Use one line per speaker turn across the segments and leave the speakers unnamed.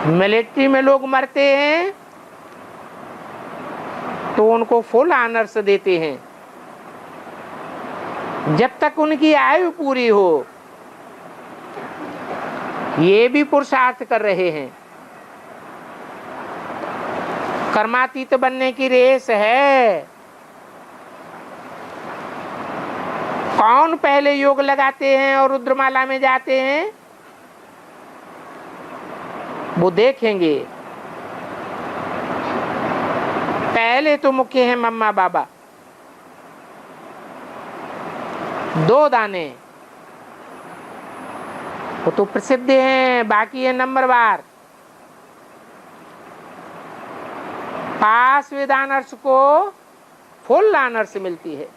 Military में लोग मरते हैं तो उनको फुल ऑनर्स देते हैं, जब तक उनकी आयु पूरी हो। ये भी पुरुषार्थ कर रहे हैं। कर्मातीत बनने की रेस है। कौन पहले योग लगाते हैं और रुद्रमाला में जाते हैं, वो देखेंगे। पहले तो मुख्य है मम्मा बाबा, 2 दाने वो तो प्रसिद्ध हैं, बाकी है नंबरवार। पास विद ऑनर्स को फुल ऑनर्स मिलती है।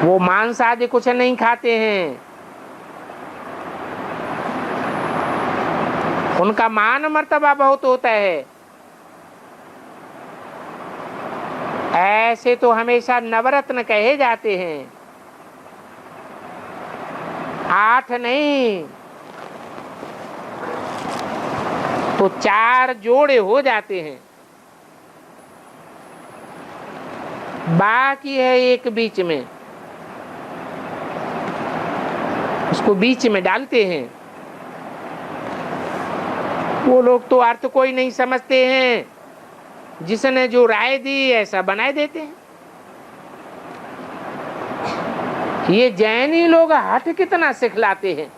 वो मांस आदि कुछ नहीं खाते हैं, उनका मान मर्तबा बहुत होता है। ऐसे तो हमेशा नवरत्न कहे जाते हैं, 8 नहीं तो 4 जोड़े हो जाते हैं। बाकी है एक बीच में, उसको बीच में डालते हैं। वो लोग तो अर्थ कोई नहीं समझते हैं, जिसने जो राय दी ऐसा बनाए देते हैं। ये जैनी लोग हठ कितना सिखलाते हैं।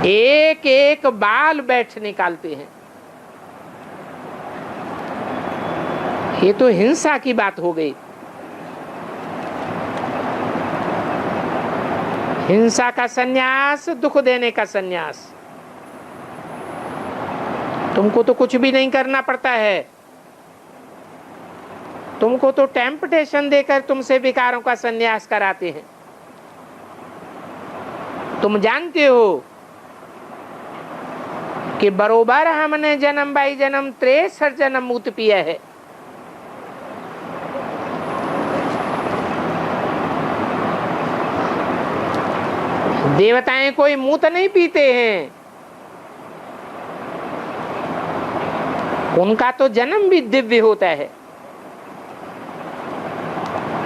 एक एक बाल बैठ निकालते हैं। ये तो हिंसा की बात हो गई। हिंसा का सन्यास, दुख देने का सन्यास। तुमको तो कुछ भी नहीं करना पड़ता है, तुमको तो टेम्पटेशन देकर तुमसे विकारों का सन्यास कराते हैं। तुम जानते हो कि बरोबर हमने जन्म बाई जन्म 63 जन्म मूत पिया है। देवताएं कोई मूत नहीं पीते हैं, उनका तो जन्म भी दिव्य होता है।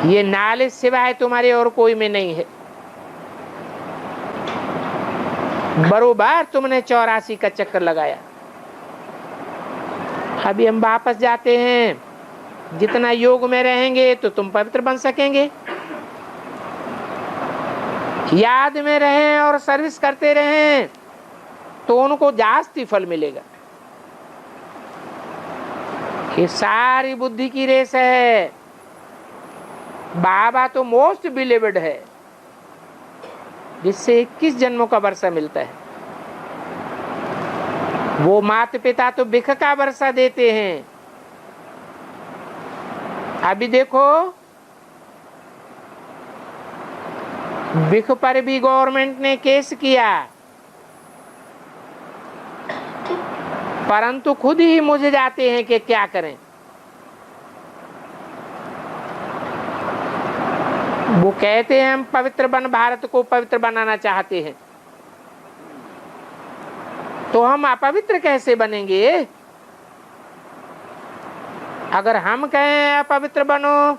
ये नॉलेज सिवाय तुम्हारे और कोई में नहीं है। बरोबर तुमने 84 का चक्कर लगाया। अभी हम वापस जाते हैं। जितना योग में रहेंगे तो तुम पवित्र बन सकेंगे। याद में रहें और सर्विस करते रहें तो उनको जास्ती फल मिलेगा। ये सारी बुद्धि की रेस है। बाबा तो मोस्ट बिलीवेड है, जिससे 21 जन्मों का वर्षा मिलता है। वो माता पिता तो भिख का वर्षा देते हैं। अभी देखो, भिख पर भी गवर्नमेंट ने केस किया, परंतु खुद ही मुझे जाते हैं कि क्या करें। वो कहते हैं हम पवित्र बन भारत को पवित्र बनाना चाहते हैं, तो हम अपवित्र कैसे बनेंगे? अगर हम कहें अपवित्र बनो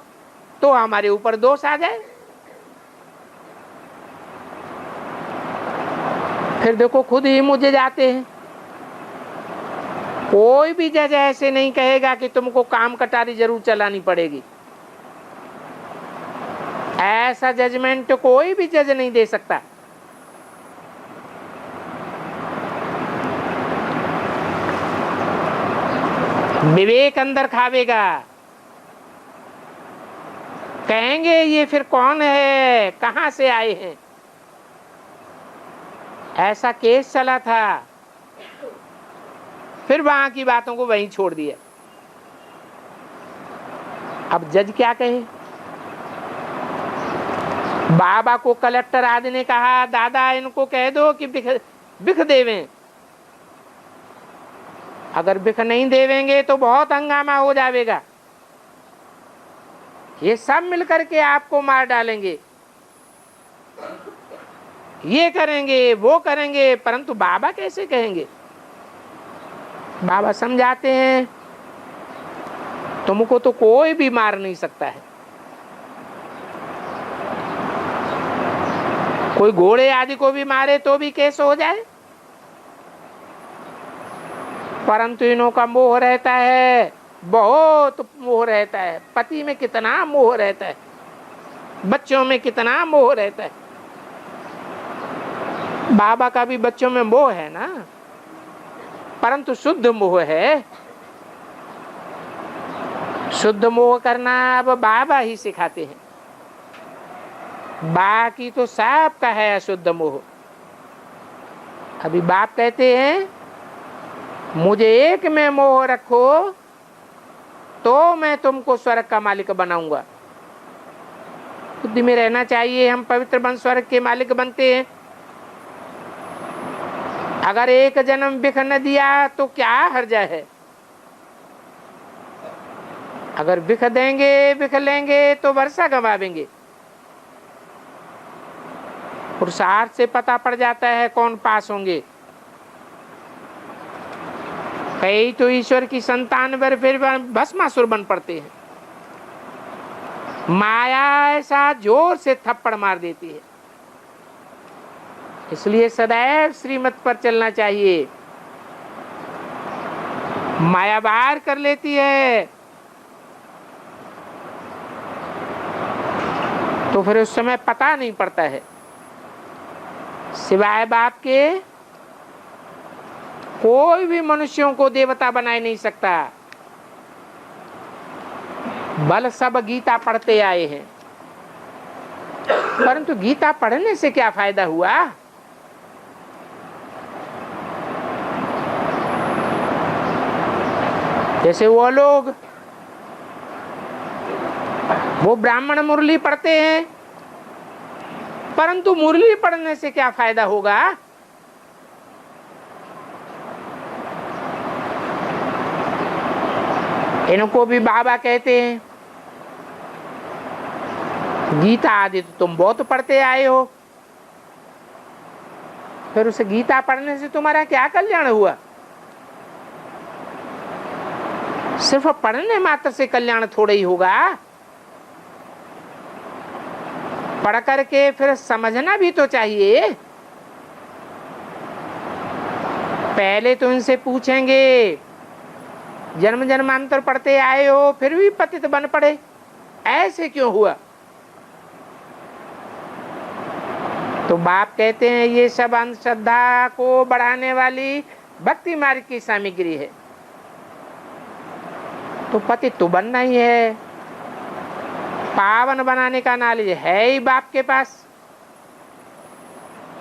तो हमारे ऊपर दोष आ जाए। फिर देखो खुद ही मुझे जाते हैं। कोई भी जज ऐसे नहीं कहेगा कि तुमको काम कटारी जरूर चलानी पड़ेगी। ऐसा जजमेंट कोई भी जज नहीं दे सकता। विवेक अंदर खावेगा। कहेंगे ये फिर कौन है, कहां से आए हैं। ऐसा केस चला था, फिर वहां की बातों को वहीं छोड़ दिया। अब जज क्या कहे? बाबा को कलेक्टर आदि ने कहा दादा इनको कह दो कि भिख देवें। अगर भिख नहीं देवेंगे तो बहुत हंगामा हो जाएगा। ये सब मिलकर के आपको मार डालेंगे, ये करेंगे वो करेंगे, परंतु बाबा कैसे कहेंगे? बाबा समझाते हैं तुमको तो कोई भी मार नहीं सकता है। कोई घोड़े आदि को भी मारे तो भी केस हो जाए, परंतु इन्हों का मोह रहता है, बहुत मोह रहता है। पति में कितना मोह रहता है, बच्चों में कितना मोह रहता है। बाबा का भी बच्चों में मोह है ना, परंतु शुद्ध मोह है। शुद्ध मोह करना अब बाबा ही सिखाते हैं, बाकी तो सब का है अशुद्ध मोह। अभी बाप कहते हैं मुझे एक में मोह रखो तो मैं तुमको स्वर्ग का मालिक बनाऊंगा। बुद्धि में रहना चाहिए, हम पवित्र बन स्वर्ग के मालिक बनते हैं। अगर एक जन्म बिख न दिया तो क्या हर्जा है? अगर बिख देंगे, बिख लेंगे तो वर्षा गंवावेंगे। पुरुषार्थ से पता पड़ जाता है कौन पास होंगे। कई तो ईश्वर की संतान पर फिर भस्मासुर बन पड़ते हैं। माया ऐसा जोर से थप्पड़ मार देती है। इसलिए सदैव श्रीमत पर चलना चाहिए। माया बाहर कर लेती है तो फिर उस समय पता नहीं पड़ता है। सिवाय बाप के कोई भी मनुष्यों को देवता बनाए नहीं सकता। बल सब गीता पढ़ते आए हैं, परंतु गीता पढ़ने से क्या फायदा हुआ? जैसे वो लोग वो ब्राह्मण मुरली पढ़ते हैं, परंतु मुरली पढ़ने से क्या फायदा होगा? इनको भी बाबा कहते हैं गीता आदि तो तुम बहुत पढ़ते आए हो, फिर उसे गीता पढ़ने से तुम्हारा क्या कल्याण हुआ? सिर्फ पढ़ने मात्र से कल्याण थोड़ा ही होगा। पढ़ करके फिर समझना भी तो चाहिए। पहले तो इनसे पूछेंगे जन्म जन्मांतर पढ़ते आए हो फिर भी पतित बन पड़े, ऐसे क्यों हुआ? तो बाप कहते हैं ये सब अंधश्रद्धा को बढ़ाने वाली भक्ति मार्ग की सामग्री है। तो पतित तो बनना ही है, पावन बनाने का नॉलेज है ही बाप के पास।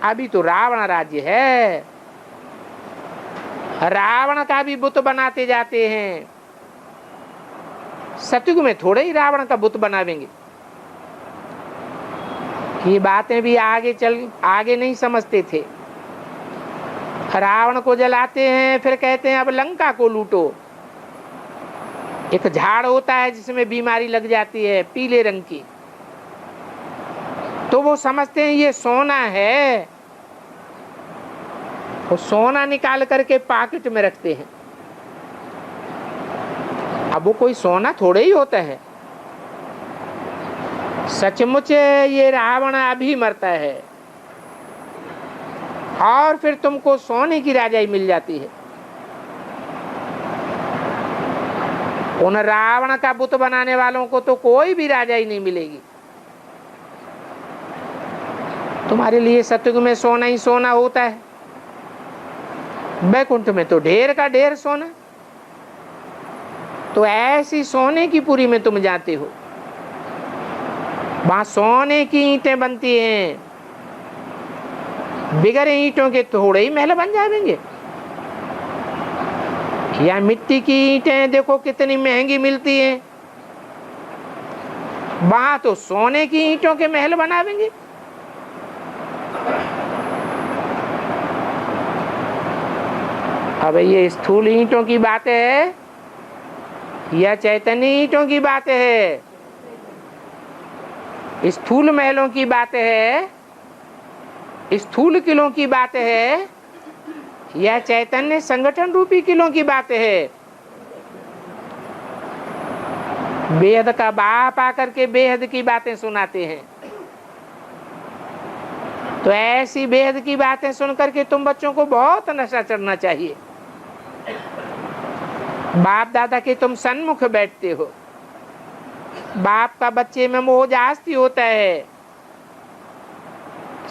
अभी तो रावण राज्य है, रावण का भी बुत बनाते जाते हैं। सतयुग में थोड़े ही रावण का बुत बनावेंगे। ये बातें भी आगे नहीं समझते थे। रावण को जलाते हैं, फिर कहते हैं अब लंका को लूटो। एक झाड़ होता है जिसमें बीमारी लग जाती है पीले रंग की, तो वो समझते हैं ये सोना है, वो सोना निकाल करके पॉकेट में रखते हैं। अब वो कोई सोना थोड़े ही होता है। सचमुच ये रावण अभी मरता है और फिर तुमको सोने की राजाई मिल जाती है। उन रावण का बुत बनाने वालों को तो कोई भी राजाई नहीं मिलेगी। तुम्हारे लिए सतयुग में सोना ही सोना होता है, वैकुंठ में तो ढेर का ढेर सोना। तो ऐसी सोने की पुरी में तुम जाते हो, वहां सोने की ईंटें बनती हैं, बिगड़ ईंटों के थोड़े ही महल बन जाएंगे। या मिट्टी की ईंटें देखो कितनी महंगी मिलती हैं, वहां तो सोने की ईंटों के महल बनावेंगे। अब ये स्थूल ईंटों की बात है या चैतन्य ईंटों की बात है? स्थूल महलों की बात है, स्थूल किलों की बात है, या चैतन्य संगठन रूपी किलों की बात है? बेहद का बाप आकर के बेहद की बातें सुनाते हैं। तो ऐसी बेहद की बातें सुनकर के तुम बच्चों को बहुत नशा चढ़ना चाहिए। बाप दादा के तुम सन्मुख बैठते हो, बाप का बच्चे में मोह जास्ती होता है।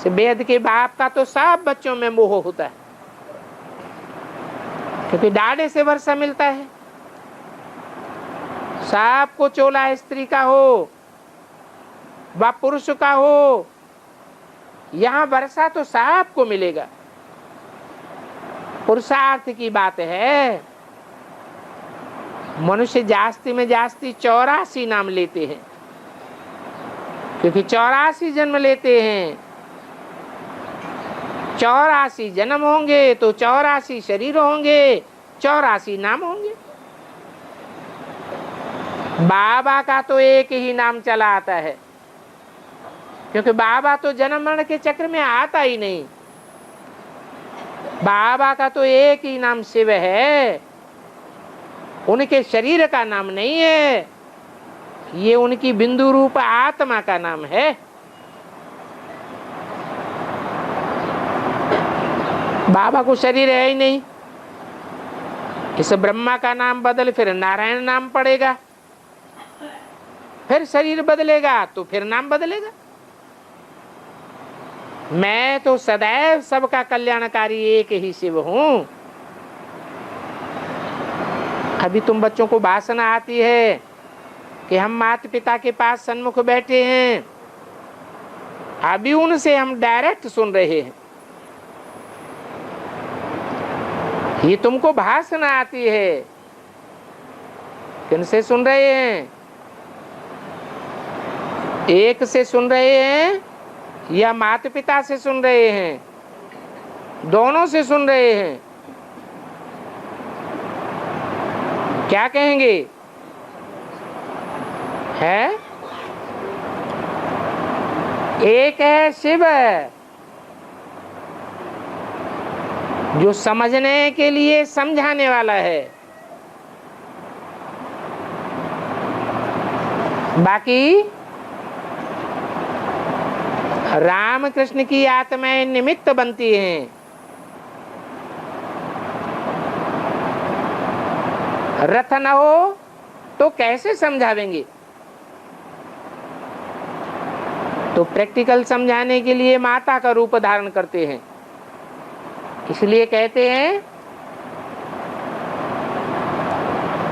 बेहद के बाप का तो सब बच्चों में मोह होता है, क्योंकि डाढ़े से वर्षा मिलता है। सबको चोला स्त्री का हो व पुरुष का हो, यहाँ वर्षा तो सबको मिलेगा। पुरुषार्थ की बात है। मनुष्य जास्ती में जास्ती 84 नाम लेते हैं, क्योंकि 84 जन्म लेते हैं। 84 जन्म होंगे तो 84 शरीर होंगे, 84 नाम होंगे। बाबा का तो एक ही नाम चला आता है, क्योंकि बाबा तो जन्म मरण के चक्र में आता ही नहीं। बाबा का तो एक ही नाम शिव है, उनके शरीर का नाम नहीं है, ये उनकी बिंदु रूप आत्मा का नाम है। बाबा को शरीर है ही नहीं। इस ब्रह्मा का नाम बदल फिर नारायण नाम पड़ेगा, फिर शरीर बदलेगा तो फिर नाम बदलेगा। मैं तो सदैव सबका कल्याणकारी एक ही शिव हूं। अभी तुम बच्चों को वासना आती है कि हम माता पिता के पास सन्मुख बैठे हैं, अभी उनसे हम डायरेक्ट सुन रहे हैं। ये तुमको भाषण आती है, किनसे सुन रहे हैं? एक से सुन रहे हैं या माता पिता से सुन रहे हैं? दोनों से सुन रहे हैं। क्या कहेंगे? है एक है शिव, जो समझने के लिए समझाने वाला है, बाकी राम कृष्ण की आत्माएं निमित्त बनती हैं। रथ न हो तो कैसे समझावेंगे? तो प्रैक्टिकल समझाने के लिए माता का रूप धारण करते हैं। इसलिए कहते हैं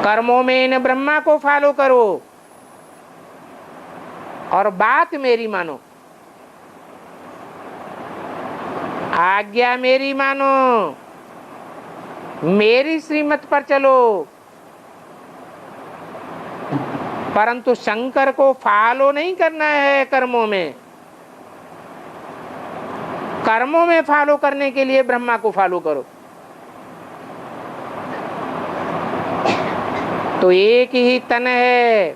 कर्मों में इन ब्रह्मा को फॉलो करो और बात मेरी मानो, आज्ञा मेरी मानो, मेरी श्रीमत पर चलो। परंतु शंकर को फॉलो नहीं करना है कर्मों में। कर्मों में फॉलो करने के लिए ब्रह्मा को फॉलो करो। तो एक ही तन है,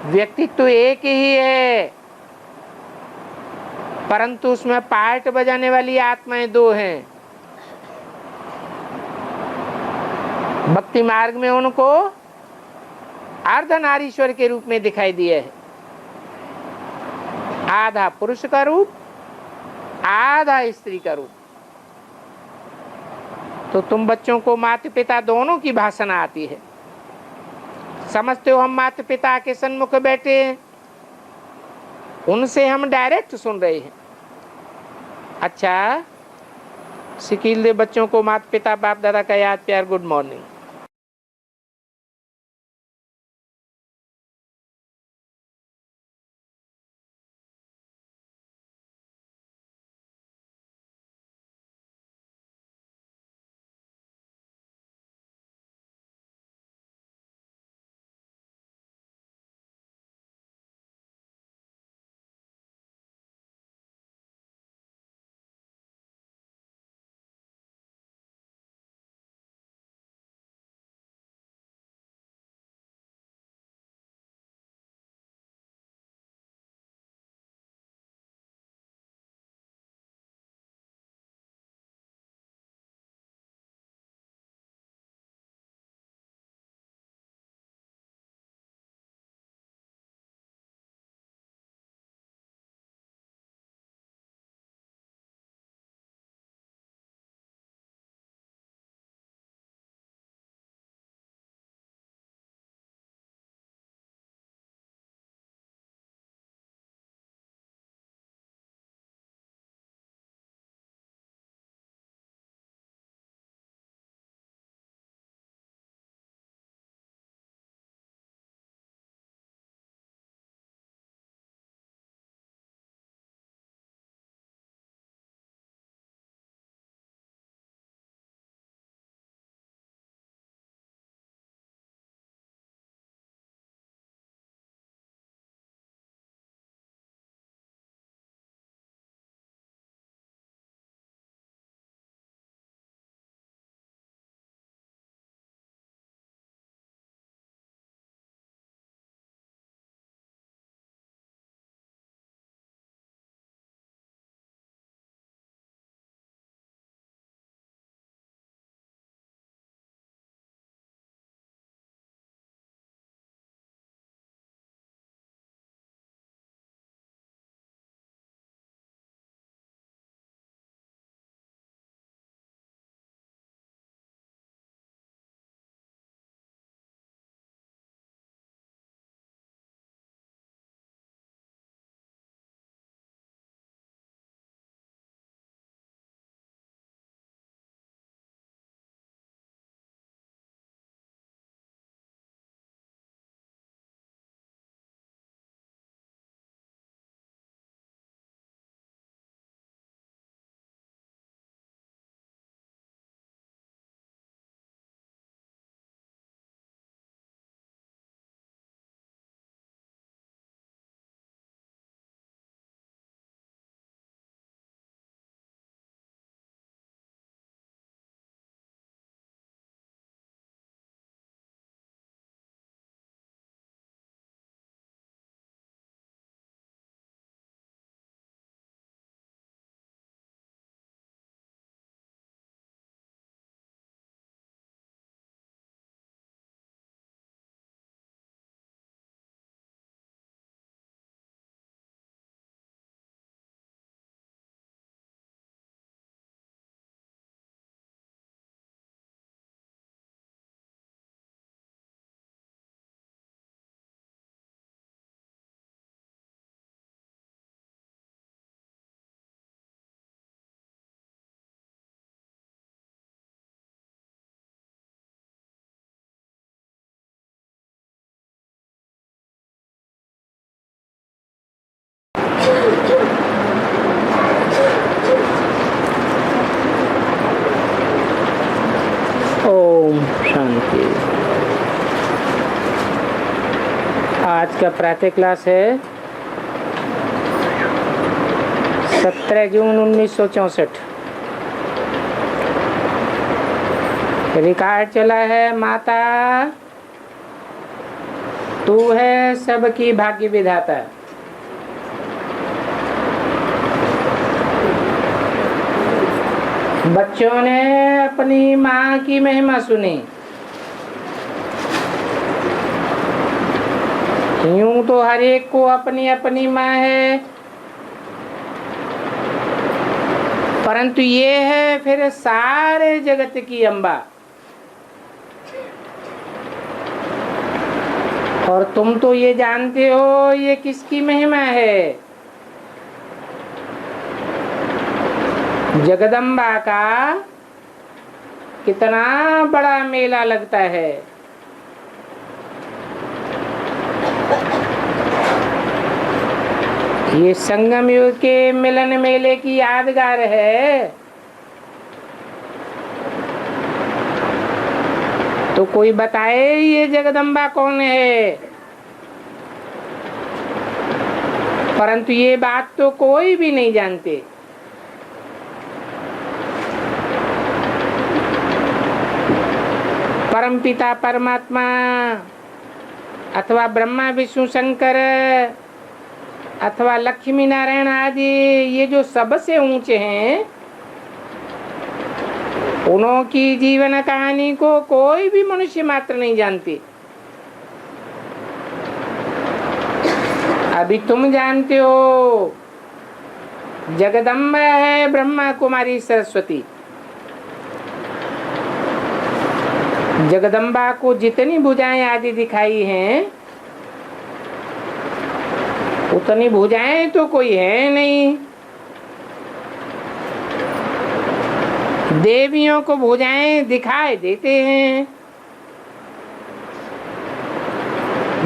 व्यक्तित्व एक ही है, परंतु उसमें पार्ट बजाने वाली आत्माएं दो हैं। भक्ति मार्ग में उनको अर्धनारीश्वर के रूप में दिखाई दिया है। आधा पुरुष का रूप, आधा स्त्री का रूप। तो तुम बच्चों को माता पिता दोनों की भाषण आती है। समझते हो हम माता पिता के सन्मुख बैठे हैं, उनसे हम डायरेक्ट सुन रहे हैं। अच्छा, सिकील दे बच्चों को माता पिता बाप दादा का याद प्यार, गुड मॉर्निंग। आज का प्रातः क्लास है 17 जून 1964। रिकॉर्ड चला है। माता तू है सबकी भाग्य विधाता। बच्चों ने अपनी माँ की महिमा सुनी। यूं तो हर एक को अपनी अपनी माँ है, परंतु ये है फिर सारे जगत की अम्बा। और तुम तो ये जानते हो ये किसकी महिमा है? जगदम्बा का कितना बड़ा मेला लगता है। ये संगम युग के मिलन मेले की यादगार है। तो कोई बताए ये जगदम्बा कौन है? परंतु ये बात तो कोई भी नहीं जानते। परमपिता परमात्मा अथवा ब्रह्मा विष्णु शंकर अथवा लक्ष्मी नारायण आदि ये जो सबसे ऊंचे हैं, उन्हों की जीवन कहानी को कोई भी मनुष्य मात्र नहीं जानते। अभी तुम जानते हो जगदम्बा है ब्रह्मा कुमारी सरस्वती। जगदम्बा को जितनी भुजाएं आदि दिखाई हैं, उतनी भुजाएं तो कोई है नहीं। देवियों को भुजाएं दिखाई देते हैं,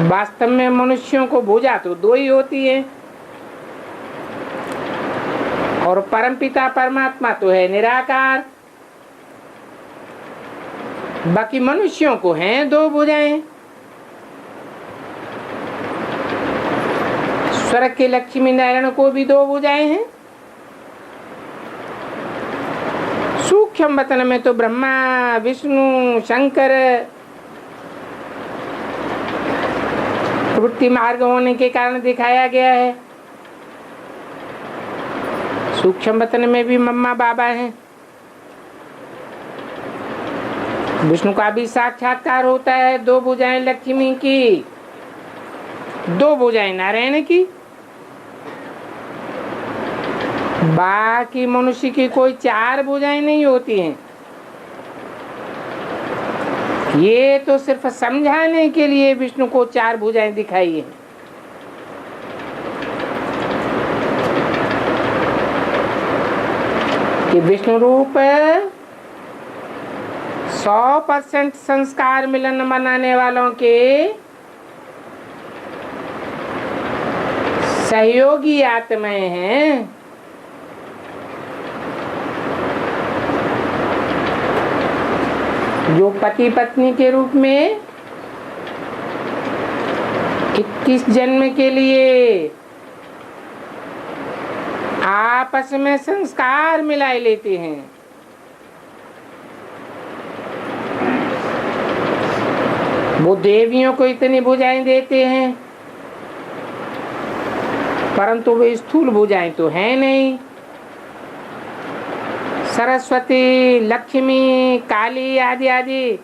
वास्तव में मनुष्यों को भुजा तो दो ही होती है। और परमपिता परमात्मा तो है निराकार, बाकी मनुष्यों को हैं दो भुजाएं। स्वर्ग के लक्ष्मी नारायण को भी दो भुजाएं हैं। सूक्ष्म वतन में तो ब्रह्मा विष्णु शंकर प्रवृत्ति मार्ग होने के कारण दिखाया गया है। सूक्ष्म वतन में भी मम्मा बाबा हैं। विष्णु का भी साक्षात्कार होता है। दो भुजाएं लक्ष्मी की, दो भुजाएं नारायण की। बाकी मनुष्य की कोई चार भुजाएं नहीं होती हैं। ये तो सिर्फ समझाने के लिए विष्णु को चार भुजाएं दिखाई हैं। कि विष्णु रूप 100% संस्कार मिलन मनाने वालों के सहयोगी आत्माएं हैं। जो पति पत्नी के रूप में 21 जन्म के लिए आपस में संस्कार मिलाए लेते हैं। वो देवियों को इतनी भुजाएं देते हैं, परंतु वे स्थूल भुजाएं तो हैं नहीं। सरस्वती लक्ष्मी काली आदि आदि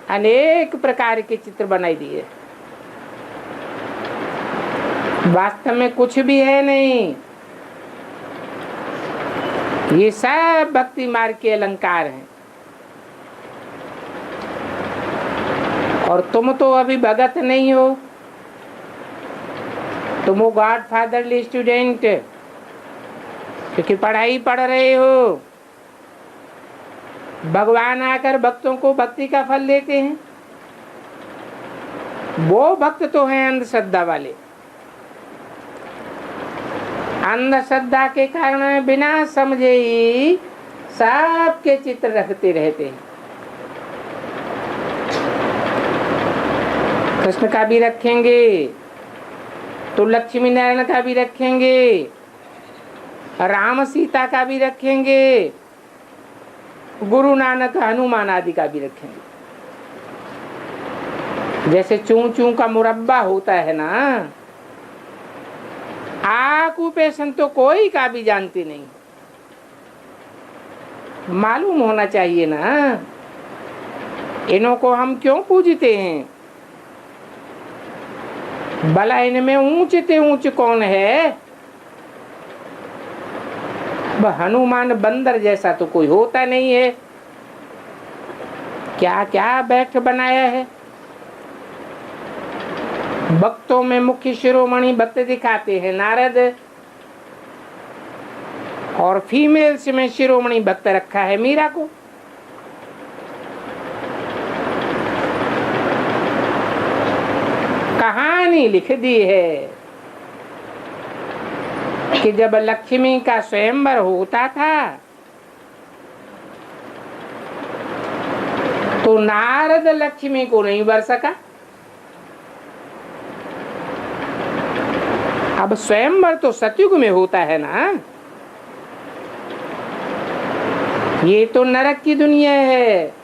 अनेक प्रकार के चित्र बनाई दिए। वास्तव में कुछ भी है नहीं। ये सब भक्ति मार्ग के अलंकार हैं। और तुम तो अभी भगत नहीं हो, तुम हो गॉड फादरली स्टूडेंट, क्योंकि पढ़ाई पढ़ रहे हो। भगवान आकर भक्तों को भक्ति का फल देते हैं। वो भक्त तो हैं अंधश्रद्धा वाले। अंधश्रद्धा के कारण बिना समझे ही सबके चित्र रखते रहते हैं। कृष्ण का भी रखेंगे तो लक्ष्मी नारायण का भी रखेंगे, राम सीता का भी रखेंगे, गुरु नानक हनुमान आदि का भी रखेंगे। जैसे चूं चूं का मुरब्बा होता है ना, ऑक्यूपेशन तो कोई का भी जानते नहीं, मालूम होना चाहिए ना इन्हों को हम क्यों पूजते हैं। भला इनमें ऊंच ते ऊंच कौन है? हनुमान बंदर जैसा तो कोई होता नहीं है। क्या क्या बैठ बनाया है। भक्तों में मुख्य शिरोमणि भक्त दिखाते हैं नारद, और फीमेल्स में शिरोमणि भक्त रखा है मीरा को। कहानी लिख दी है कि जब लक्ष्मी का स्वयंवर होता था तो नारद लक्ष्मी को नहीं वर सका। अब स्वयंवर तो सतयुग में होता है ना, ये तो नरक की दुनिया है।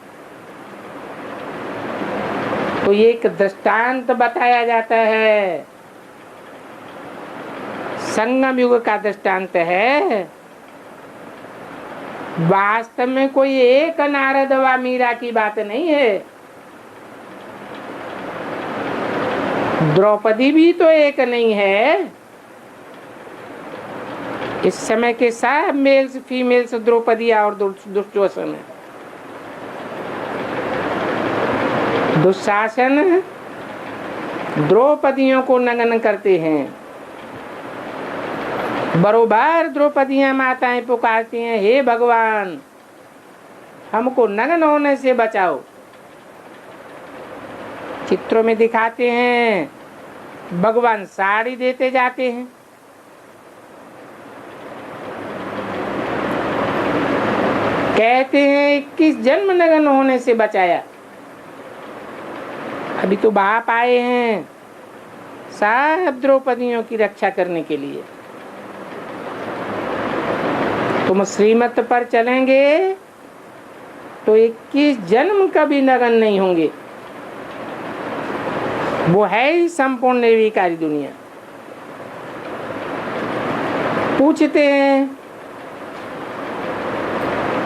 तो ये एक दृष्टांत बताया जाता है, संगम युग का दृष्टांत है। वास्तव में कोई एक नारद व मीरा की बात नहीं है। द्रौपदी भी तो एक नहीं है। इस समय के सब मेल्स फीमेल्स द्रौपदिया और दुष्टोषण है। दुशासन द्रौपदियों को नग्न करते हैं। बरोबर द्रौपदियां माताएं पुकारती हैं, हे भगवान हमको नग्न होने से बचाओ। चित्रों में दिखाते हैं भगवान साड़ी देते जाते हैं। कहते हैं 21 जन्म नग्न होने से बचाया। अभी तो बाप आए हैं सब द्रौपदियों की रक्षा करने के लिए। तुम श्रीमत पर चलेंगे तो 21 जन्म कभी नग्न नहीं होंगे। वो है ही संपूर्ण निर्विकारी दुनिया। पूछते हैं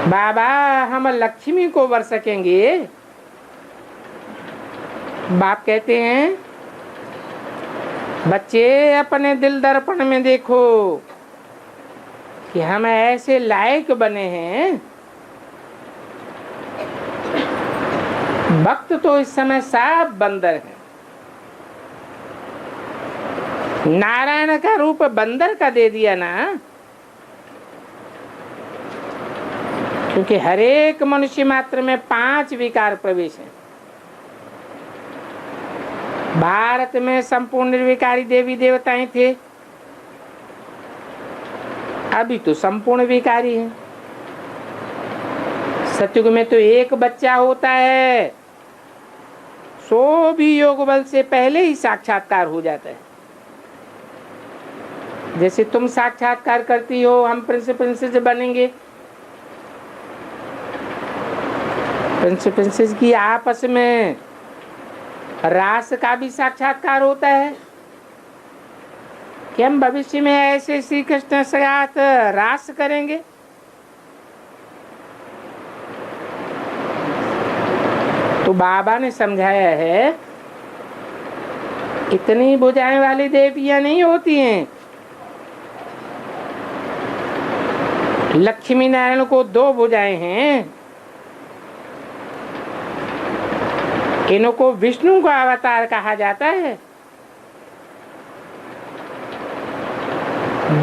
बाबा हम लक्ष्मी को वर सकेंगे? बाप कहते हैं बच्चे अपने दिल दर्पण में देखो कि हम ऐसे लायक बने हैं। भक्त तो इस समय सब बंदर हैं। नारायण का रूप बंदर का दे दिया ना, क्योंकि हर एक मनुष्य मात्र में 5 विकार प्रवेश है। भारत में संपूर्ण निर्विकारी देवी देवताएं थे, अभी तो संपूर्ण विकारी हैं। सतयुग में तो एक बच्चा होता है, 100 भी योग बल से पहले ही साक्षात्कार हो जाता है। जैसे तुम साक्षात्कार करती हो, हम प्रिंसेस बनेंगे। प्रिंसेस की आपस में रास का भी साक्षात्कार होता है कि हम भविष्य में ऐसे श्री कृष्ण के साथ रास करेंगे। तो बाबा ने समझाया है इतनी भुजाएं वाली देवियां नहीं होती हैं। लक्ष्मी नारायण को 2 भुजाएं हैं। इनको विष्णु का अवतार कहा जाता है।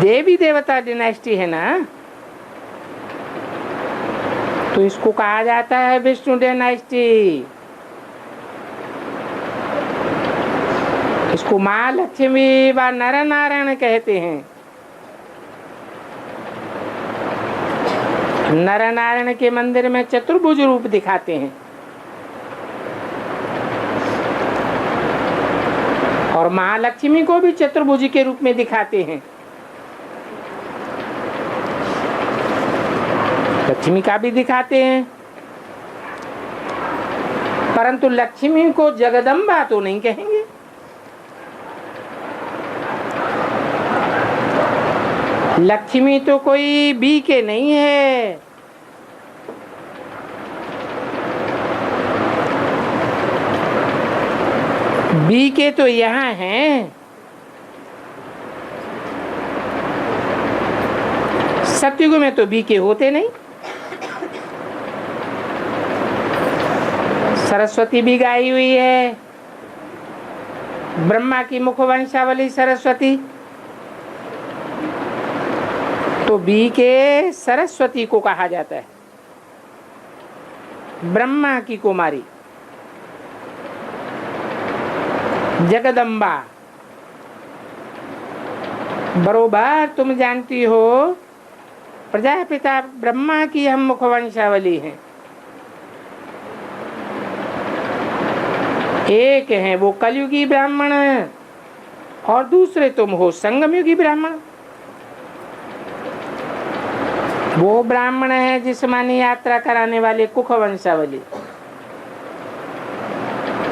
देवी देवता डिनास्टी है ना, तो इसको कहा जाता है विष्णु डिनास्टी। इसको माँ लक्ष्मी व नर नारायण कहते हैं। नर नारायण के मंदिर में चतुर्भुज रूप दिखाते हैं। और महालक्ष्मी को भी चतुर्भुज के रूप में दिखाते हैं। लक्ष्मी का भी दिखाते हैं, परंतु लक्ष्मी को जगदम्बा तो नहीं कहेंगे। लक्ष्मी तो कोई बी के नहीं है, बी के तो यहाँ हैं। सतयुग में तो बी के होते नहीं। सरस्वती भी गाई हुई है, ब्रह्मा की मुख वंशावली सरस्वती, तो बी के सरस्वती को कहा जाता है, ब्रह्मा की कुमारी जगदम्बा। बरोबर तुम जानती हो प्रजापिता ब्रह्मा की हम मुखवंशावली हैं। एक हैं वो कलयुगी ब्राह्मण और दूसरे तुम हो संगमयुगी ब्राह्मण। वो ब्राह्मण है जिस्मानी यात्रा कराने वाले कुख वंशावली,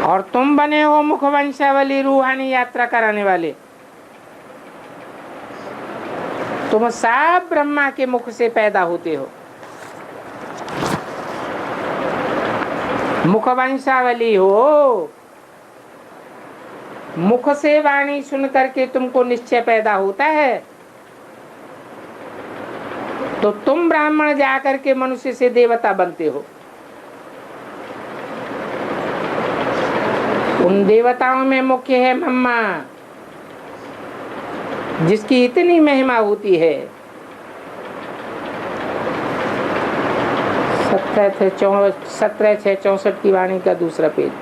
और तुम बने हो मुख वंशावली रूहानी यात्रा कराने वाले। तुम सब ब्रह्मा के मुख से पैदा होते हो, मुख वंशावली हो। मुख से वाणी सुन करके तुमको निश्चय पैदा होता है, तो तुम ब्राह्मण जाकर के मनुष्य से देवता बनते हो। उन देवताओं में मुख्य है ब्रह्मा, जिसकी इतनी महिमा होती है। 17/6/64 की वाणी का दूसरा पेज।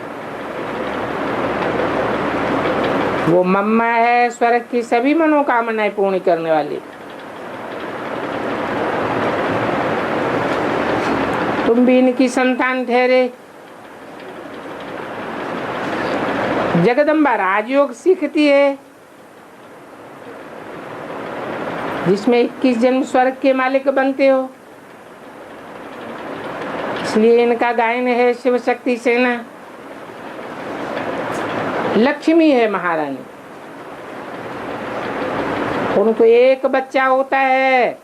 वो मम्मा है स्वर्ग की सभी मनोकामनाएं पूर्ण करने वाली। तुम भी इनकी संतान ठहरे। जगदम्बा राजयोग सीखती है, जिसमें 21 जन्म स्वर्ग के मालिक बनते हो। इसलिए इनका गायन है शिव शक्ति सेना। लक्ष्मी है महारानी, उनको एक बच्चा होता है,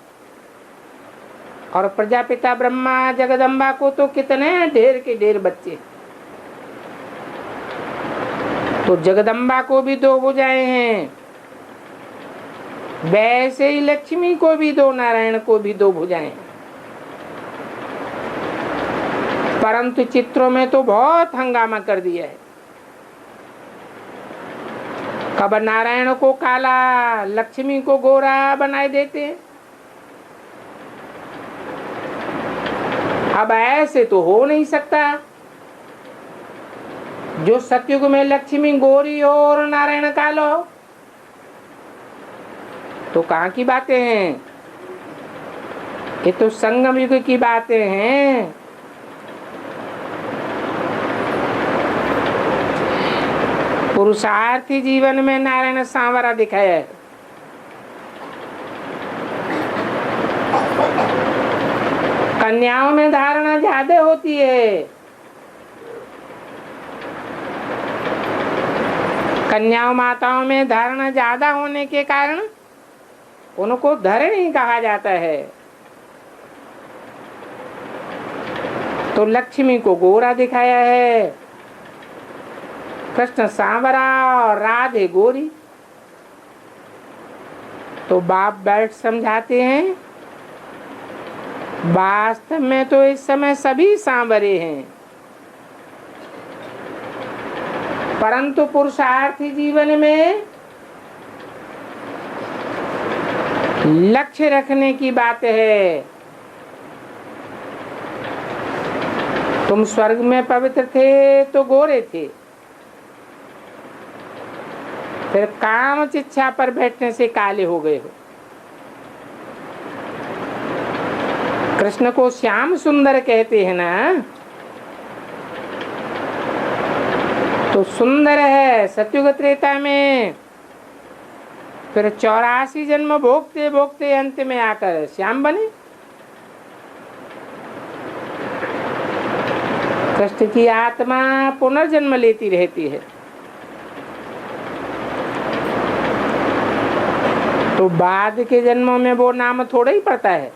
और प्रजापिता ब्रह्मा जगदम्बा को तो कितने ढेर के ढेर बच्चे। तो जगदम्बा को भी 2 भुजाएं हैं, वैसे ही लक्ष्मी को भी 2, नारायण को भी 2 भुजाएं। परंतु चित्रों में तो बहुत हंगामा कर दिया है। कब नारायण को काला, लक्ष्मी को गोरा बनाए देते हैं। अब ऐसे तो हो नहीं सकता। जो सतयुग में लक्ष्मी गोरी हो और नारायण कालो हो, तो कहाँ की बातें हैं? ये तो संगम युग की बातें हैं। पुरुषार्थी जीवन में नारायण सांवरा दिखाया है। कन्याओं में धारणा ज्यादा होती है। कन्याओं माताओं में धारणा ज्यादा होने के कारण उनको धरणी कहा जाता है। तो लक्ष्मी को गोरा दिखाया है, कृष्ण सांवरा और राधे गोरी। तो बाप बैठ समझाते हैं, वास्तव में तो इस समय सभी सांवरे हैं, परंतु पुरुषार्थी जीवन में लक्ष्य रखने की बात है। तुम स्वर्ग में पवित्र थे तो गोरे थे, फिर काम चिच्छा पर बैठने से काले हो गए हो। कृष्ण को श्याम सुंदर कहते हैं ना। तो सुंदर है सतयुग त्रेता में। फिर 84 जन्म भोगते भोगते अंत में आकर श्याम बने। कृष्ण की आत्मा पुनर्जन्म लेती रहती है। तो बाद के जन्मों में वो नाम थोड़ा ही पड़ता है।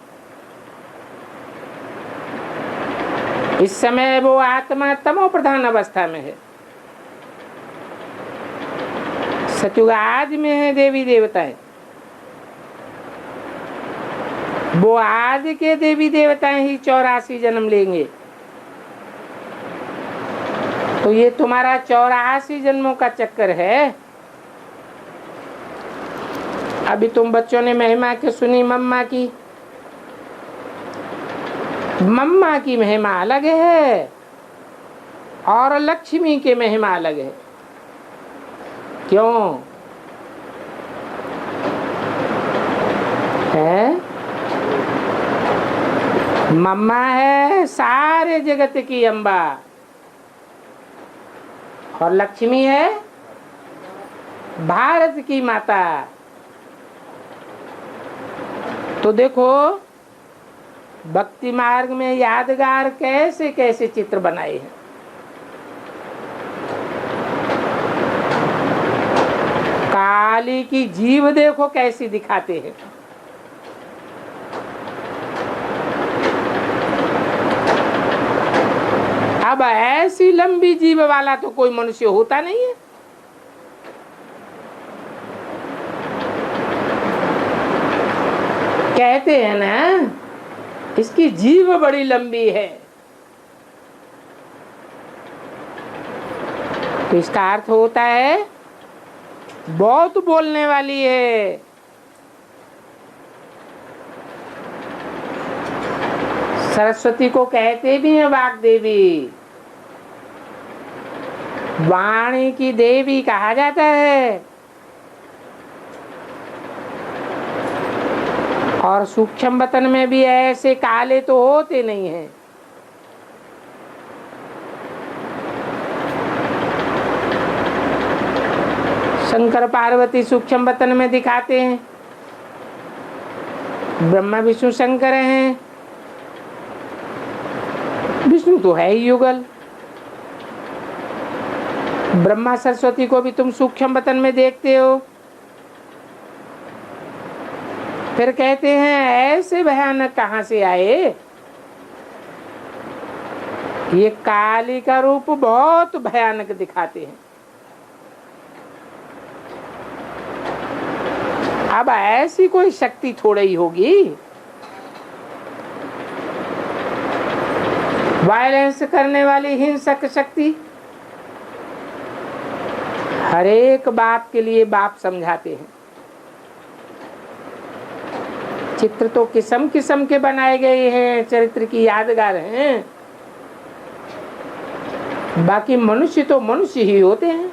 इस समय वो आत्मा तमो प्रधान अवस्था में है। सतयुग आज में है देवी देवताएं। वो आज के देवी देवताएं ही 84 जन्म लेंगे। तो ये तुम्हारा 84 जन्मों का चक्कर है। अभी तुम बच्चों ने महिमा के सुनी मम्मा की। मम्मा की महिमा अलग है और लक्ष्मी की महिमा अलग है। क्यों है? मम्मा है सारे जगत की अम्बा और लक्ष्मी है भारत की माता। तो देखो भक्ति मार्ग में यादगार कैसे कैसे चित्र बनाए हैं। काली की जीव देखो कैसी दिखाते हैं। अब ऐसी लंबी जीव वाला तो कोई मनुष्य होता नहीं है। कहते हैं ना इसकी जीव बड़ी लंबी है। तो इसका अर्थ होता है बहुत बोलने वाली है। सरस्वती को कहते भी हैं वाक देवी, वाणी की देवी कहा जाता है। और सूक्ष्म बतन में भी ऐसे काले तो होते नहीं हैं। शंकर पार्वती सूक्ष्म बतन में दिखाते हैं, ब्रह्मा विष्णु शंकर हैं। विष्णु तो है ही युगल। ब्रह्मा सरस्वती को भी तुम सूक्ष्म बतन में देखते हो। फिर कहते हैं ऐसे भयानक कहां से आए? ये काली का रूप बहुत भयानक दिखाते हैं। अब ऐसी कोई शक्ति थोड़ी ही होगी। वायलेंस करने वाली हिंसक शक्ति। हर एक बात के लिए बाप समझाते हैं। चित्र तो किस्म किस्म के बनाए गए हैं, चरित्र की यादगार हैं। बाकी मनुष्य तो मनुष्य ही होते हैं।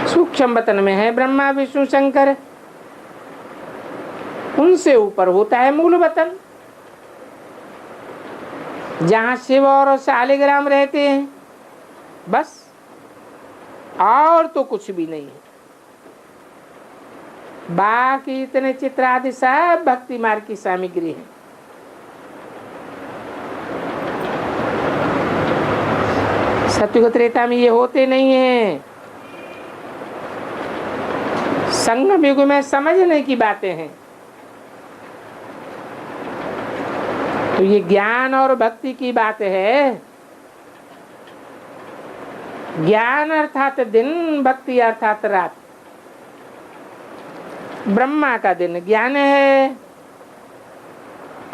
सूक्ष्म बतन में है ब्रह्मा विष्णु शंकर, उनसे ऊपर होता है मूल बतन, जहां शिव और शालिग्राम रहते हैं। बस और तो कुछ भी नहीं है। बाकी इतने चित्र आदि सब भक्ति मार्ग की सामग्री है। सतयुग त्रेता में ये होते नहीं है। संगम युग में समझने की बातें हैं। तो ये ज्ञान और भक्ति की बात है। ज्ञान अर्थात दिन, भक्ति अर्थात रात। ब्रह्मा का दिन ज्ञान है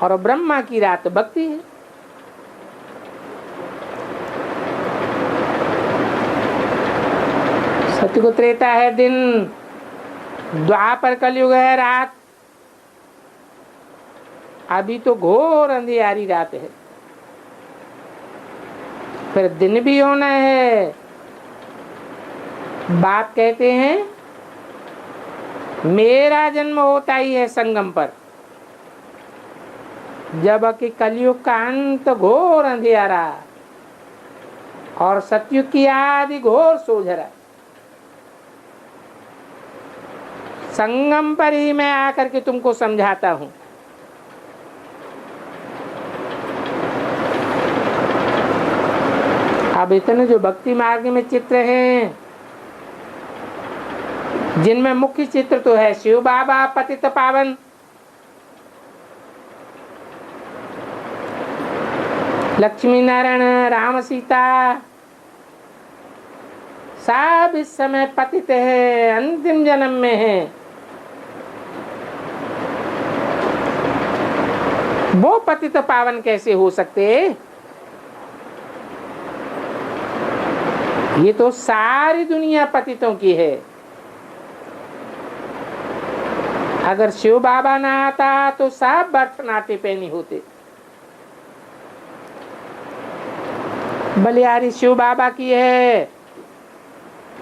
और ब्रह्मा की रात भक्ति है। सतयुग त्रेता है दिन, द्वापर कलयुग है रात। अभी तो घोर अंधियारी रात है, फिर दिन भी होना है। बाप कहते हैं मेरा जन्म होता ही है संगम पर, जब कि कलयुग का अंत घोर अंधियारा। और सतयुग की आदि घोर सोझरा। संगम पर ही मैं आकर के तुमको समझाता हूं। अब इतने जो भक्ति मार्ग में चित्र हैं, जिनमें मुख्य चित्र तो है शिव बाबा पतित पावन, लक्ष्मी नारायण, राम सीता, सब इस समय पतित है, अंतिम जन्म में है। वो पतित पावन कैसे हो सकते? ये तो सारी दुनिया पतितों की है। अगर शिव बाबा ना आता तो सब बरफनाटे पे नहीं होते। बलिहारी शिव बाबा की है,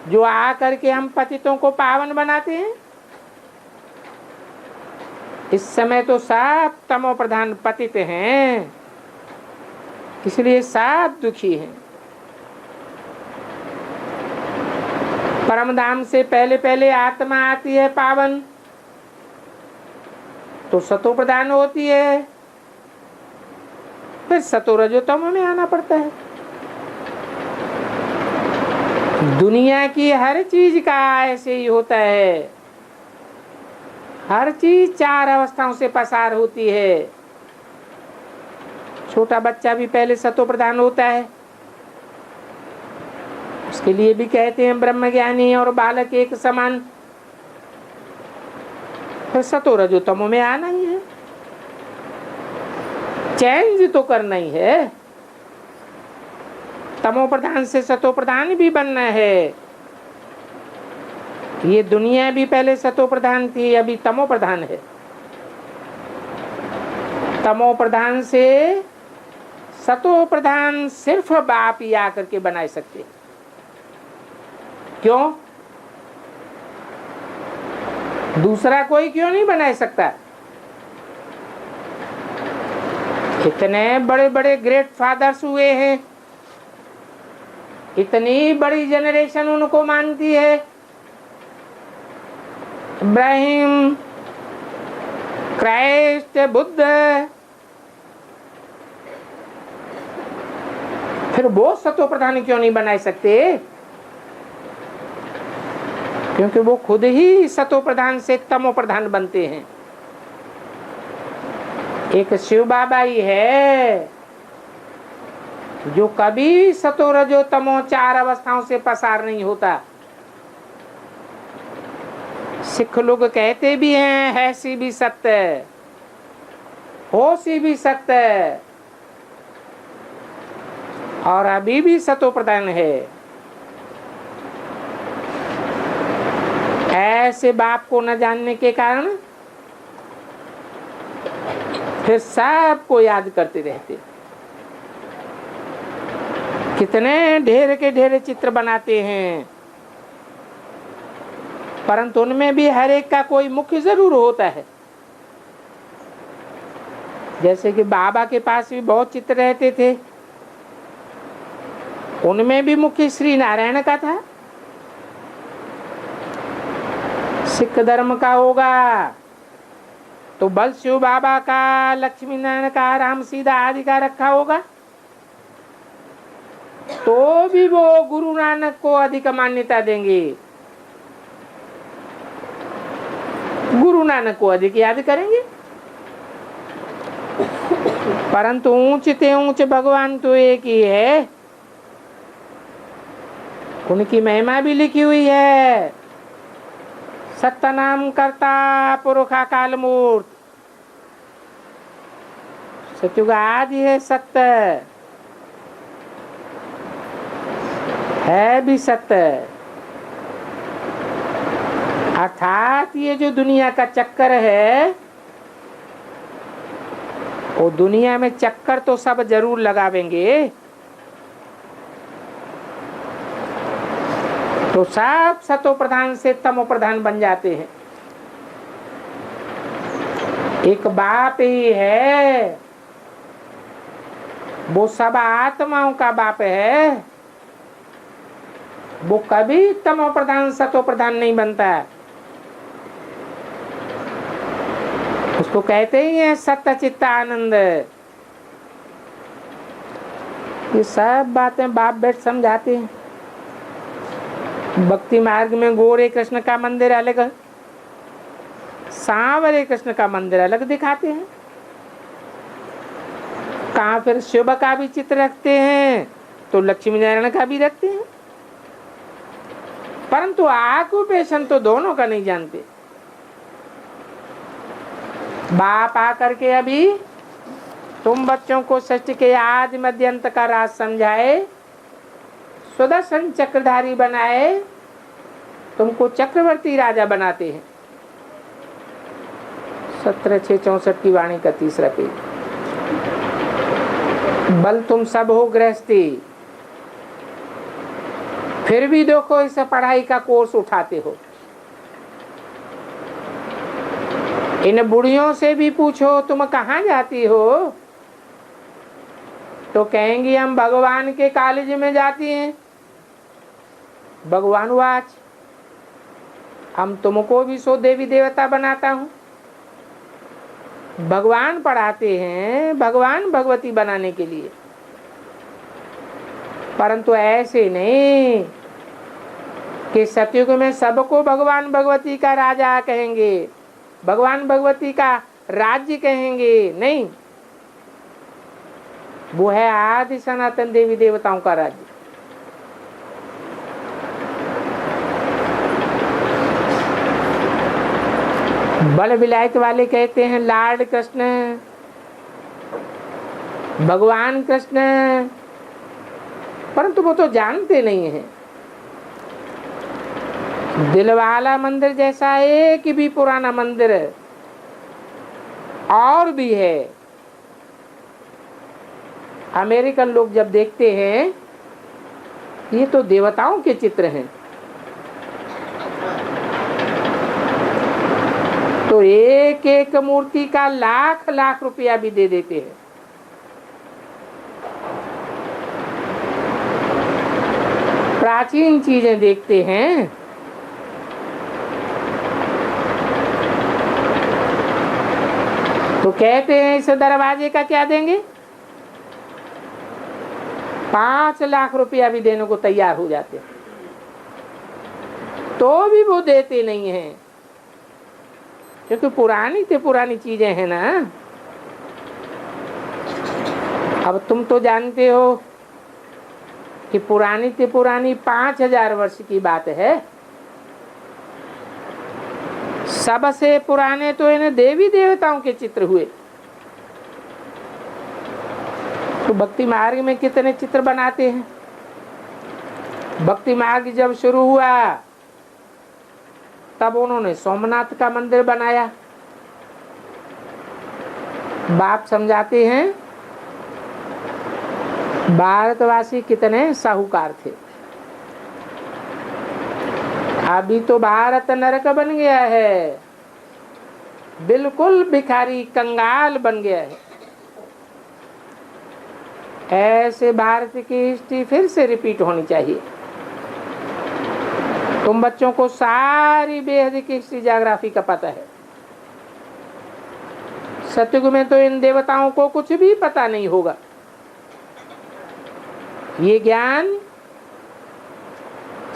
जो आकर के हम पतितों को पावन बनाते हैं। इस समय तो सब तमो प्रधान पतित हैं, इसलिए सब दुखी हैं। परम धाम से पहले पहले आत्मा आती है पावन, तो सतो प्रधान होती है, फिर सतो रजो तमो में आना पड़ता है। दुनिया की हर चीज का ऐसे ही होता है। हर चीज चार अवस्थाओं से पसार होती है। छोटा बच्चा भी पहले सतो प्रधान होता है, उसके लिए भी कहते हैं ब्रह्मज्ञानी और बालक एक समान। फिर सतो रजो तमो में आना ही है, चेंज तो करना ही है। तमो प्रधान से सतो प्रधान भी बनना है। ये दुनिया भी पहले सतो प्रधान थी, अभी तमो प्रधान है। तमो प्रधान से सतो प्रधान सिर्फ बाप ही आकर के बना सकते। क्यों? दूसरा कोई क्यों नहीं बना सकता? इतने बड़े बड़े ग्रेट फादर्स हुए हैं, इतनी बड़ी जनरेशन उनको मानती है। इब्राहिम, क्राइस्ट, बुद्ध, फिर वो सतो प्रधान क्यों नहीं बना सकते? क्योंकि वो खुद ही सतो प्रधान से तमो प्रधान बनते हैं। एक शिव बाबा ही है जो कभी सतो रजो तमो चार अवस्थाओं से पसार नहीं होता। सिख लोग कहते भी हैं है सी भी सत्य, हो सी भी सत्य, और अभी भी सतो प्रधान है। ऐसे बाप को न जानने के कारण फिर सबको याद करते रहते। कितने ढेर के ढेर चित्र बनाते हैं, परंतु उनमें भी हर एक का कोई मुख्य जरूर होता है। जैसे कि बाबा के पास भी बहुत चित्र रहते थे, उनमें भी मुख्य श्री नारायण का था। सिख धर्म का होगा तो बल शिव बाबा का, लक्ष्मी नारायण का, राम सीता आदि का रखा होगा। तो भी वो गुरु नानक को अधिक मान्यता देंगे, गुरु नानक को अधिक याद करेंगे। परंतु ऊंच ते ऊंच भगवान तो एक ही है। उनकी महिमा भी लिखी हुई है। सत्य नाम करता पुरुषा काल मूर्त, सत्युग आदि है, सत्य है भी सत्य। अर्थात ये जो दुनिया का चक्कर है, वो दुनिया में चक्कर तो सब जरूर लगावेंगे, तो सब सतो प्रधान से तमो प्रधान बन जाते हैं। एक बाप ही है, वो सब आत्माओं का बाप है। वो कभी तमो प्रधान सतो प्रधान नहीं बनता है। उसको कहते ही है सत्य चित्त आनंद। ये सब बातें बाप बेट समझाते हैं। भक्ति मार्ग में गोरे कृष्ण का मंदिर अलग, सांवरे कृष्ण का मंदिर अलग दिखाते हैं। कहाँ फिर शिव का भी चित्र रखते हैं तो लक्ष्मी नारायण का भी रखते हैं, परंतु आकुपेशन तो दोनों का नहीं जानते। बाप आकर के अभी तुम बच्चों को षष्ठ के आदि मध्य अंत का राज समझाए, सुदर्शन चक्रधारी बनाए, तुमको चक्रवर्ती राजा बनाते हैं। 17/6/64 की वाणी का 3रा पेज। बल तुम सब हो गृहस्थी, फिर भी देखो इस पढ़ाई का कोर्स उठाते हो। इन बुढ़ियों से भी पूछो तुम कहाँ जाती हो, तो कहेंगी हम भगवान के कॉलेज में जाती हैं। भगवान वाच, हम तुमको भी सो देवी देवता बनाता हूँ। भगवान पढ़ाते हैं भगवान भगवती बनाने के लिए, परंतु ऐसे नहीं कि सतयुग में सबको भगवान भगवती का राजा कहेंगे, भगवान भगवती का राज्य कहेंगे। नहीं, वो है आदि सनातन देवी देवताओं का राज्य। बल विलायत वाले कहते हैं लॉर्ड कृष्ण, भगवान कृष्ण, परंतु वो तो जानते नहीं है। दिलवाला मंदिर जैसा एक भी पुराना मंदिर और भी है। अमेरिकन लोग जब देखते हैं ये तो देवताओं के चित्र हैं, तो एक एक मूर्ति का लाख लाख रुपया भी दे देते हैं। प्राचीन चीजें देखते हैं तो कहते हैं इस दरवाजे का क्या देंगे, 5 लाख रुपया भी देने को तैयार हो जाते, तो भी वो देते नहीं हैं, क्योंकि पुरानी से पुरानी चीजें हैं ना। अब तुम तो जानते हो कि पुरानी से पुरानी 5000 वर्ष की बात है। सबसे पुराने तो इन्हें देवी देवताओं के चित्र हुए। तो भक्ति मार्ग में कितने चित्र बनाते हैं। भक्ति मार्ग जब शुरू हुआ तब उन्होंने सोमनाथ का मंदिर बनाया। बाप समझाते हैं भारतवासी कितने साहूकार थे। अभी तो भारत नरक बन गया है, बिल्कुल भिखारी कंगाल बन गया है। ऐसे भारत की हिस्ट्री फिर से रिपीट होनी चाहिए। तुम बच्चों को सारी बेहद की हिस्ट्री ज्योग्राफी का पता है। सतयुग में तो इन देवताओं को कुछ भी पता नहीं होगा। ये ज्ञान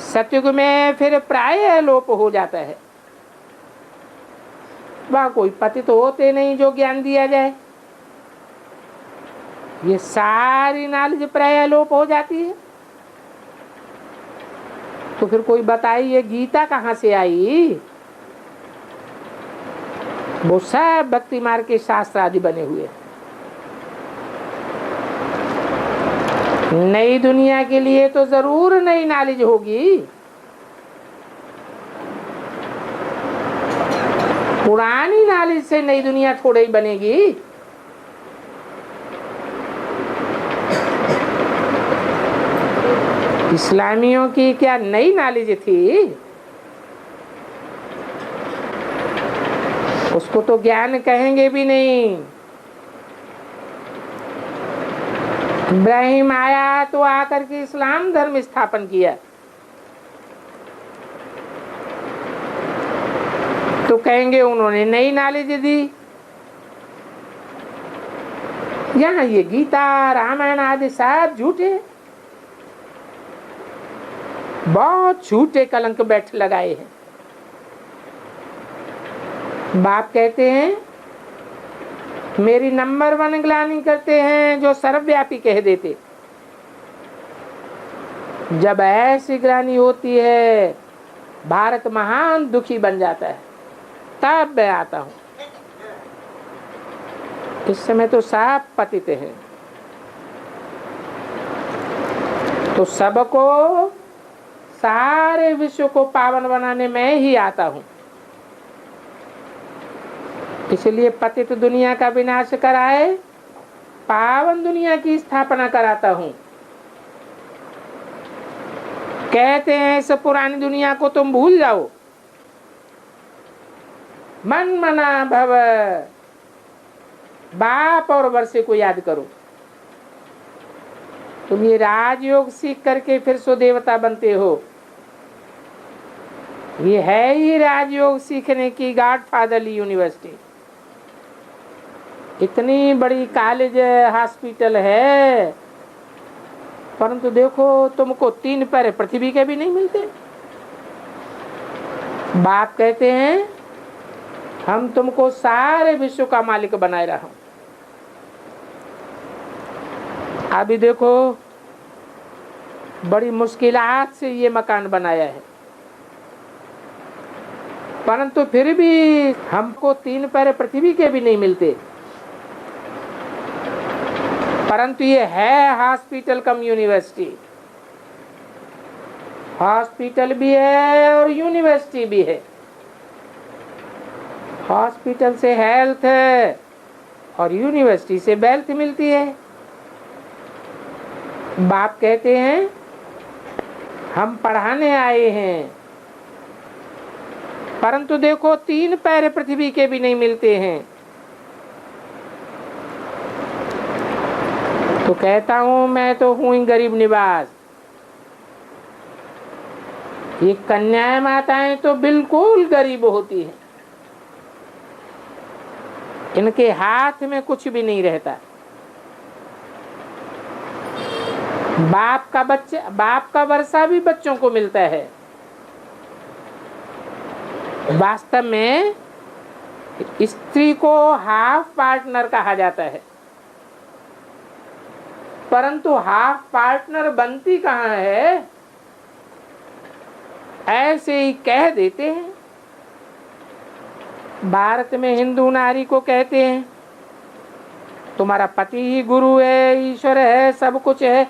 सतयुग में फिर प्राय लोप हो जाता है। वह कोई पति तो होते नहीं जो ज्ञान दिया जाए। ये सारी नॉलेज प्राय लोप हो जाती है। तो फिर कोई बताइए गीता कहाँ से आई। वो सब भक्ति मार्ग के शास्त्र आदि बने हुए। नई दुनिया के लिए तो जरूर नई नॉलेज होगी। पुरानी नॉलेज से नई दुनिया थोड़ी ही बनेगी। इस्लामियों की क्या नई नॉलेज थी। उसको तो ज्ञान कहेंगे भी नहीं। इब्राहिम आया तो आकर के इस्लाम धर्म स्थापन किया। तो कहेंगे उन्होंने नई नॉलेज दी। यहाँ ये गीता रामायण आदि सब झूठे, बहुत झूठे कलंक बैठ लगाए हैं। बाप कहते हैं मेरी नंबर 1 ग्लानि करते हैं जो सर्वव्यापी कह देते। जब ऐसी ग्लानि होती है भारत महान दुखी बन जाता है, तब मैं आता हूं। इस समय तो सब पतित हैं। तो सबको, सारे विश्व को पावन बनाने में ही आता हूं। इसलिए पतित दुनिया का विनाश कराए, पावन दुनिया की स्थापना कराता हूं। कहते हैं इस पुरानी दुनिया को तुम भूल जाओ, मन मना भव, बाप और वर्षे को याद करो। तुम ये राजयोग सीख करके फिर सो देवता बनते हो। ये है ही राजयोग सीखने की गॉडफादरली यूनिवर्सिटी। इतनी बड़ी कॉलेज हॉस्पिटल है, परंतु देखो तुमको 3 पैर पृथ्वी के भी नहीं मिलते। बाप कहते हैं हम तुमको सारे विश्व का मालिक बनाए रहा हूं। अभी देखो बड़ी मुश्किलात से ये मकान बनाया है, परंतु फिर भी हमको 3 पैर पृथ्वी के भी नहीं मिलते। परंतु ये है हॉस्पिटल कम यूनिवर्सिटी। हॉस्पिटल भी है और यूनिवर्सिटी भी है। हॉस्पिटल से हेल्थ है और यूनिवर्सिटी से वेल्थ मिलती है। बाप कहते हैं हम पढ़ाने आए हैं, परंतु देखो 3 पैर पृथ्वी के भी नहीं मिलते हैं। तो कहता हूं मैं तो हूं ही गरीब निवास। ये कन्याएं माताएं तो बिल्कुल गरीब होती हैं, इनके हाथ में कुछ भी नहीं रहता। बाप का वर्षा भी बच्चों को मिलता है। वास्तव में स्त्री को हाफ पार्टनर कहा जाता है, परंतु हाफ पार्टनर बनती कहाँ है, ऐसे ही कह देते हैं। भारत में हिंदू नारी को कहते हैं तुम्हारा पति ही गुरु है, ईश्वर है, सब कुछ है।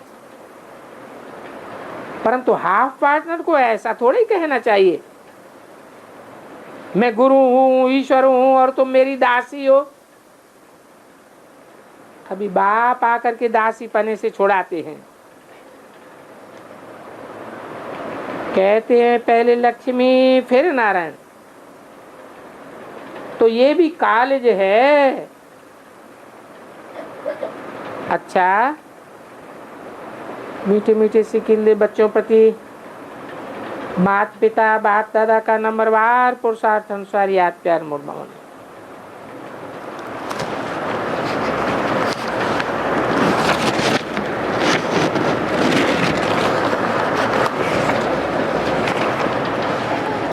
परंतु हाफ पार्टनर को ऐसा थोड़ी कहना चाहिए, मैं गुरु हूं, ईश्वर हूं और तुम मेरी दासी हो। अभी बाप आकर के दासी पने से छुड़ाते हैं। कहते हैं पहले लक्ष्मी फिर नारायण। तो ये भी कॉलेज है। अच्छा, मीठे मीठे सिकिंदे बच्चों प्रति माता पिता बाप दादा का नंबरवार पुरुषार्थ अनुसार याद प्यार मुड़मवन।